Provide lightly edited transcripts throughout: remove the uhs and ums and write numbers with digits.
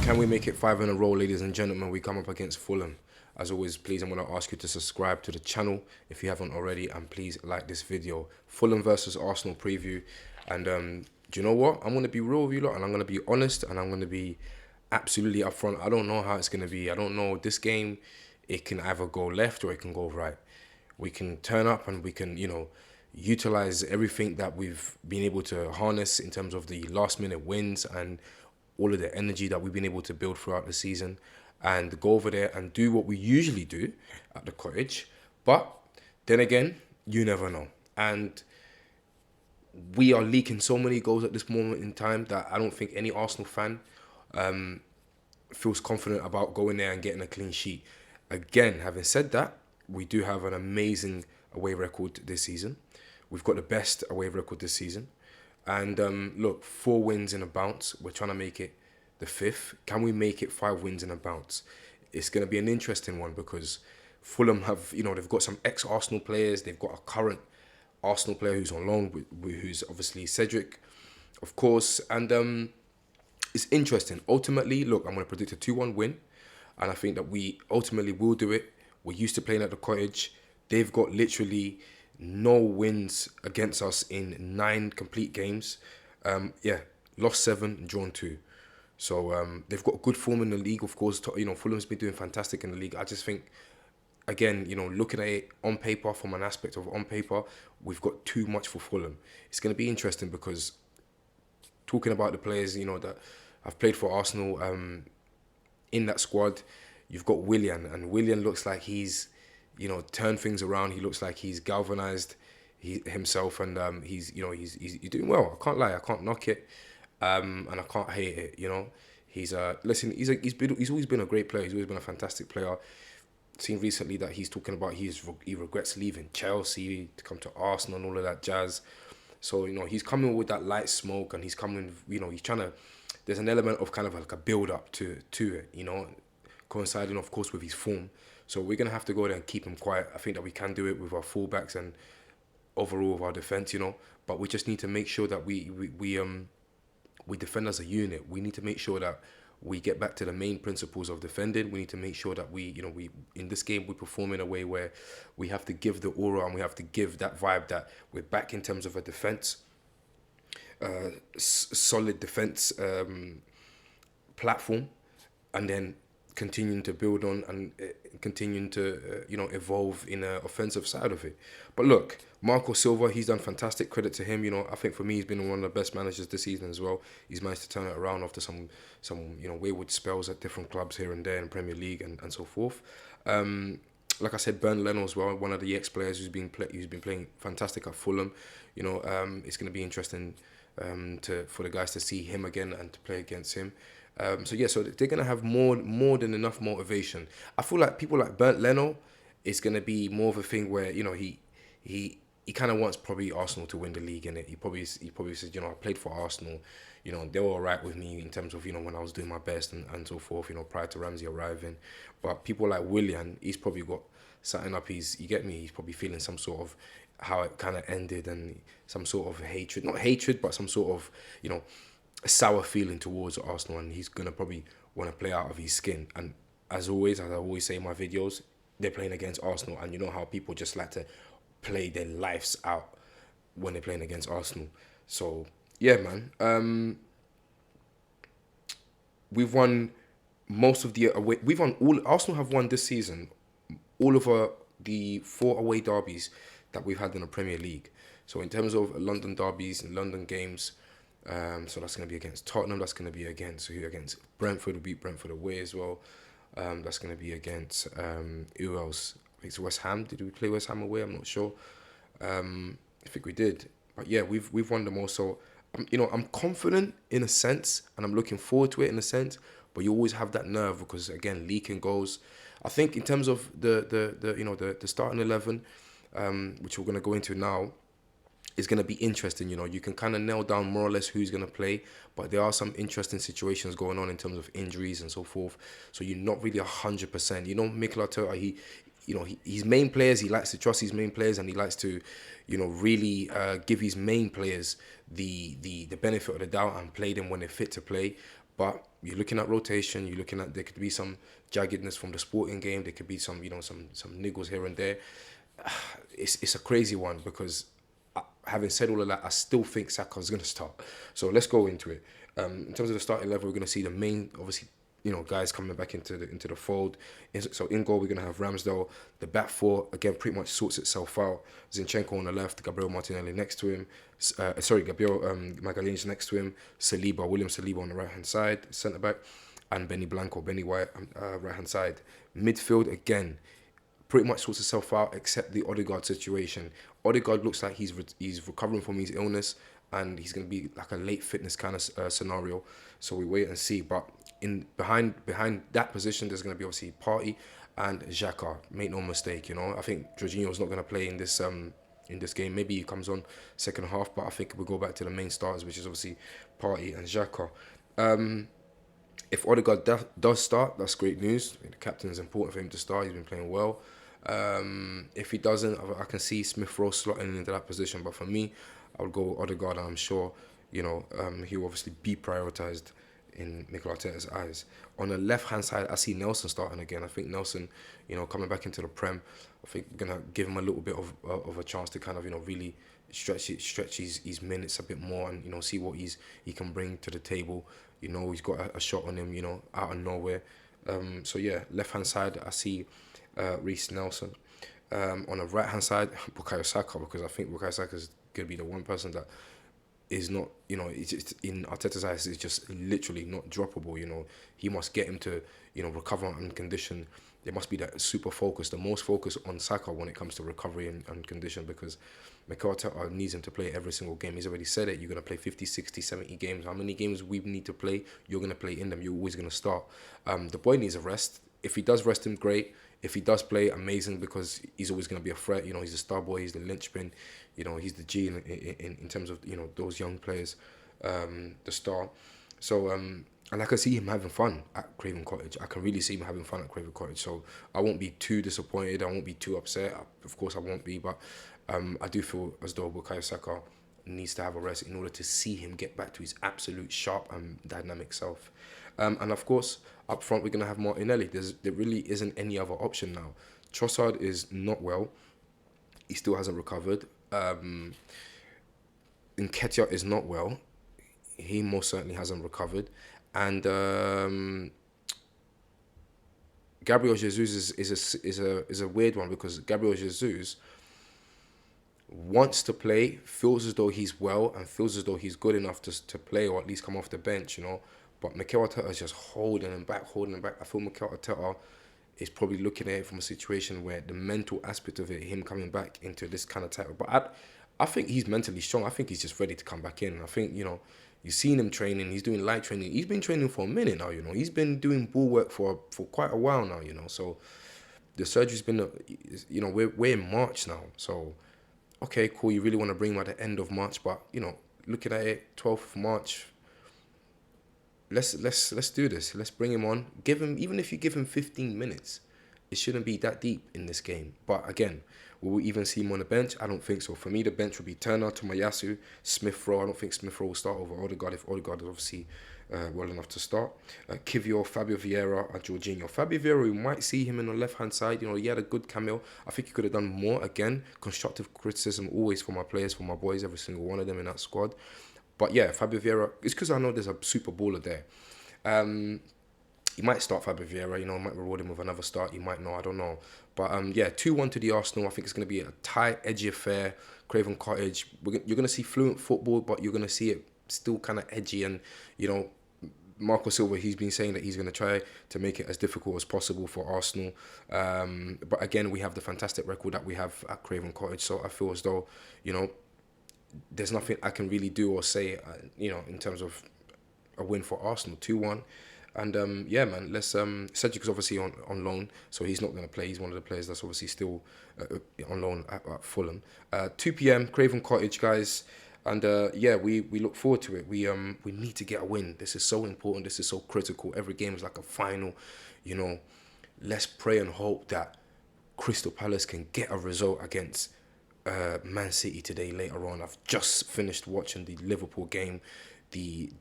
Can we make it 5 in a row, ladies and gentlemen? We come up against Fulham. As always, please, I'm going to ask you to subscribe to the channel if you haven't already, and please like this video. Fulham versus Arsenal preview. And do you know what? I'm going to be real with you lot, and I'm going to be honest, and I'm going to be absolutely upfront. I don't know how it's going to be. I don't know. This game, it can either go left or it can go right. We can turn up and we can, utilize everything that we've been able to harness in terms of the last minute wins and all of the energy that we've been able to build throughout the season, and go over there and do what we usually do at the cottage. But then again, you never know. And we are leaking so many goals at this moment in time that I don't think any Arsenal fan feels confident about going there and getting a clean sheet. Again, having said that, we do have an amazing away record this season. We've got the best away record this season. And look, 4 wins in a bounce. We're trying to make it the 5th. Can we make it 5 wins in a bounce? It's going to be an interesting one because Fulham have, they've got some ex-Arsenal players. They've got a current Arsenal player who's on loan, who's obviously Cedric, of course. And it's interesting. Ultimately, look, I'm going to predict a 2-1 win. And I think that we ultimately will do it. We're used to playing at the cottage. They've got literally no wins against us in 9 complete games. Lost 7, drawn 2. So they've got good form in the league, of course. Fulham's been doing fantastic in the league. I just think, again, looking at it on paper, from an aspect of on paper, we've got too much for Fulham. It's going to be interesting because talking about the players, that have played for Arsenal in that squad, you've got Willian, and Willian looks like he's turned things around. He looks like he's galvanized himself, and he's doing well. I can't lie, I can't knock it, and I can't hate it. He's he's always been a great player. He's always been a fantastic player. Seen recently that he's talking about he regrets leaving Chelsea to come to Arsenal and all of that jazz. So he's coming with that light smoke, and he's coming. He's trying to. There's an element of kind of like a build up to it. Coinciding, of course, with his form. So we're gonna have to go there and keep him quiet. I think that we can do it with our fullbacks and overall with our defense, But we just need to make sure that we defend as a unit. We need to make sure that we get back to the main principles of defending. We need to make sure that we in this game we perform in a way where we have to give the aura and we have to give that vibe that we're back in terms of a defense, solid defense platform, and then continuing to build on and continuing to evolve in an offensive side of it. But look, Marco Silva, he's done fantastic. Credit to him. I think for me, he's been one of the best managers this season as well. He's managed to turn it around after some wayward spells at different clubs here and there in Premier League and so forth. Like I said, Bernd Leno as well, one of the ex-players who's been playing fantastic at Fulham. It's going to be interesting for the guys to see him again and to play against him. So they're going to have more than enough motivation. I feel like people like Bernd Leno, it's going to be more of a thing where, he kind of wants probably Arsenal to win the league, innit? He probably said, I played for Arsenal, they were all right with me in terms of, when I was doing my best and so forth, prior to Ramsey arriving. But people like Willian, he's probably got something up you get me? He's probably feeling some sort of how it kind of ended and some sort of hatred, not hatred, but some sort of, a sour feeling towards Arsenal, and he's going to probably want to play out of his skin. And as I always say in my videos, they're playing against Arsenal, and you know how people just like to play their lives out when they're playing against Arsenal. So, yeah, man. We've won most of the away... We've won all... Arsenal have won this season all of the 4 away derbies that we've had in the Premier League. So in terms of London derbies and London games... so that's going to be against Tottenham. That's going to be against Brentford. We beat Brentford away as well. That's going to be against who else? I think it's West Ham. Did we play West Ham away? I'm not sure. I think we did. But yeah, we've won them all. So I'm confident in a sense, and I'm looking forward to it in a sense. But you always have that nerve because again, leaking goals. I think in terms of the starting 11, which we're going to go into now, is going to be interesting. You can kind of nail down more or less who's going to play, but there are some interesting situations going on in terms of injuries and so forth. So you're not really 100%. Mikel Arteta, his main players, he likes to trust his main players, and he likes to, really give his main players the benefit of the doubt and play them when they're fit to play. But you're looking at rotation. You're looking at there could be some jaggedness from the Sporting game. There could be some some niggles here and there. It's a crazy one because having said all of that, I still think Saka's going to start. So let's go into it. In terms of the starting level, we're going to see the main, obviously, guys coming back into the fold. So in goal, we're going to have Ramsdale. The back four, again, pretty much sorts itself out. Zinchenko on the left, Gabriel Martinelli next to him. Gabriel Magalhaes next to him. William Saliba on the right-hand side, centre-back. And Benny Blanco, Benny White, right-hand side. Midfield, again, pretty much sorts itself out except the Odegaard situation. Odegaard looks like he's recovering from his illness and he's going to be like a late fitness kind of scenario. So we wait and see. But behind that position, there's going to be obviously Partey and Xhaka. Make no mistake, I think Jorginho's not going to play in this game. Maybe he comes on second half, but I think we'll go back to the main starters, which is obviously Partey and Xhaka. If Odegaard does start, that's great news. The captain is important for him to start. He's been playing well. If he doesn't, I can see Smith Rowe slotting into that position. But for me, I would go Odegaard. And I'm sure, he'll obviously be prioritised in Mikel Arteta's eyes. On the left-hand side, I see Nelson starting again. I think Nelson, coming back into the Prem, I think going to give him a little bit of a chance to kind of, really stretch his minutes a bit more and, see what he can bring to the table. He's got a shot on him, out of nowhere. So, yeah, left-hand side, I see Reece Nelson. On the right-hand side, Bukayo Saka, because I think Bukayo Saka is going to be the one person that is not, it's just, in Arteta's eyes, is just literally not droppable. He must get him to, recover and condition. There must be that super focus, the most focus on Saka when it comes to recovery and condition, because Mikel Arteta needs him to play every single game. He's already said it. You're going to play 50, 60, 70 games. How many games we need to play, you're going to play in them. You're always going to start. The boy needs a rest. If he does rest him, great. If he does play, amazing, because he's always going to be a threat. He's the star boy, he's the linchpin, he's the G in terms of, those young players, the star. So, and I can see him having fun at Craven Cottage. I can really see him having fun at Craven Cottage. So I won't be too disappointed. I won't be too upset. Of course, I won't be. But I do feel as though Bukayo Saka needs to have a rest in order to see him get back to his absolute sharp and dynamic self. And of course, up front, we're going to have Martinelli. There really isn't any other option now. Trossard is not well. He still hasn't recovered. Nketiah is not well. He most certainly hasn't recovered. And Gabriel Jesus is a weird one, because Gabriel Jesus wants to play, feels as though he's well, and feels as though he's good enough to play, or at least come off the bench, But Mikel Arteta is just holding him back. I feel Mikel Arteta is probably looking at it from a situation where the mental aspect of it, him coming back into this kind of title. But I think he's mentally strong. I think he's just ready to come back in. I think, you've seen him training. He's doing light training. He's been training for a minute now, He's been doing ball work for quite a while now, So the surgery's been, we're in March now. So, okay, cool. You really want to bring him at the end of March. But, looking at it, 12th of March, let's do this. Let's bring him on. Give him, even if you give him 15 minutes, it shouldn't be that deep in this game. But again, will we even see him on the bench? I don't think so. For me, the bench will be Turner, Tomiyasu, Smith Rowe. I don't think Smith Rowe will start over Odegaard if Odegaard is obviously well enough to start. Kivior, Fabio Vieira, and Jorginho. Fabio Vieira, we might see him on the left-hand side. He had a good cameo. I think he could have done more. Again, constructive criticism always for my players, for my boys, every single one of them in that squad. But yeah, Fabio Vieira, it's because I know there's a super baller there. He might start Fabio Vieira, might reward him with another start. He might not, I don't know. But 2-1 to the Arsenal. I think it's going to be a tight, edgy affair. Craven Cottage. You're going to see fluent football, but you're going to see it still kind of edgy. And, Marco Silva, he's been saying that he's going to try to make it as difficult as possible for Arsenal. But again, we have the fantastic record that we have at Craven Cottage. So I feel as though, there's nothing I can really do or say, in terms of a win for Arsenal. 2-1. And man, let's Cedric is obviously on loan, so he's not going to play. He's one of the players that's obviously still on loan at Fulham. 2 p.m. Craven Cottage, guys, and we look forward to it. We need to get a win. This is so important. This is so critical. Every game is like a final. Let's pray and hope that Crystal Palace can get a result against Man City today later on. I've just finished watching the Liverpool game. the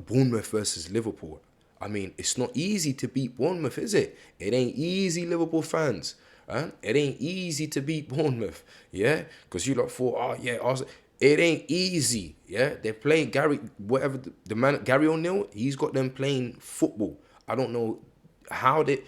Bournemouth versus Liverpool. I mean, it's not easy to beat Bournemouth, is it? It ain't easy, Liverpool fans. Huh? It ain't easy to beat Bournemouth, yeah? Because you lot thought, oh, yeah, Arsenal. It ain't easy, yeah? They're playing the man, Gary O'Neill, he's got them playing football. I don't know how they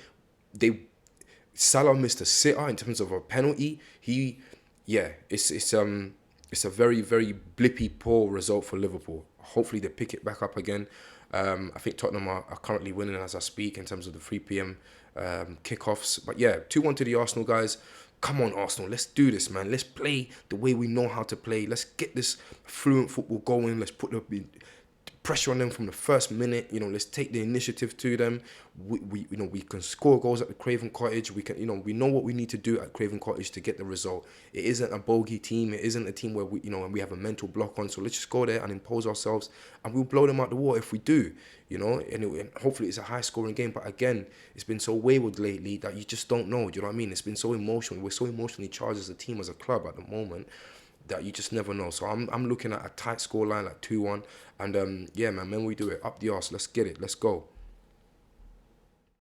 Salah missed a sitter in terms of a penalty. It's a very very blippy poor result for Liverpool. Hopefully they pick it back up again. I think Tottenham are currently winning as I speak in terms of the 3 p.m. Kickoffs. But yeah, 2-1 to the Arsenal guys. Come on, Arsenal, let's do this, man. Let's play the way we know how to play. Let's get this fluent football going. Let's put the pressure on them from the first minute. Let's take the initiative to them. We can score goals at the Craven Cottage. We know what we need to do at Craven Cottage to get the result. It isn't a bogey team. It isn't a team where we have a mental block on. So let's just go there and impose ourselves, and we'll blow them out the water if we do. And hopefully it's a high scoring game. But again, it's been so wayward lately that you just don't know. Do you know what I mean? It's been so emotional. We're so emotionally charged as a team, as a club at the moment, that you just never know. So I'm looking at a tight score line like 2-1. And yeah, man, when we do it, up the arse, let's get it. Let's go.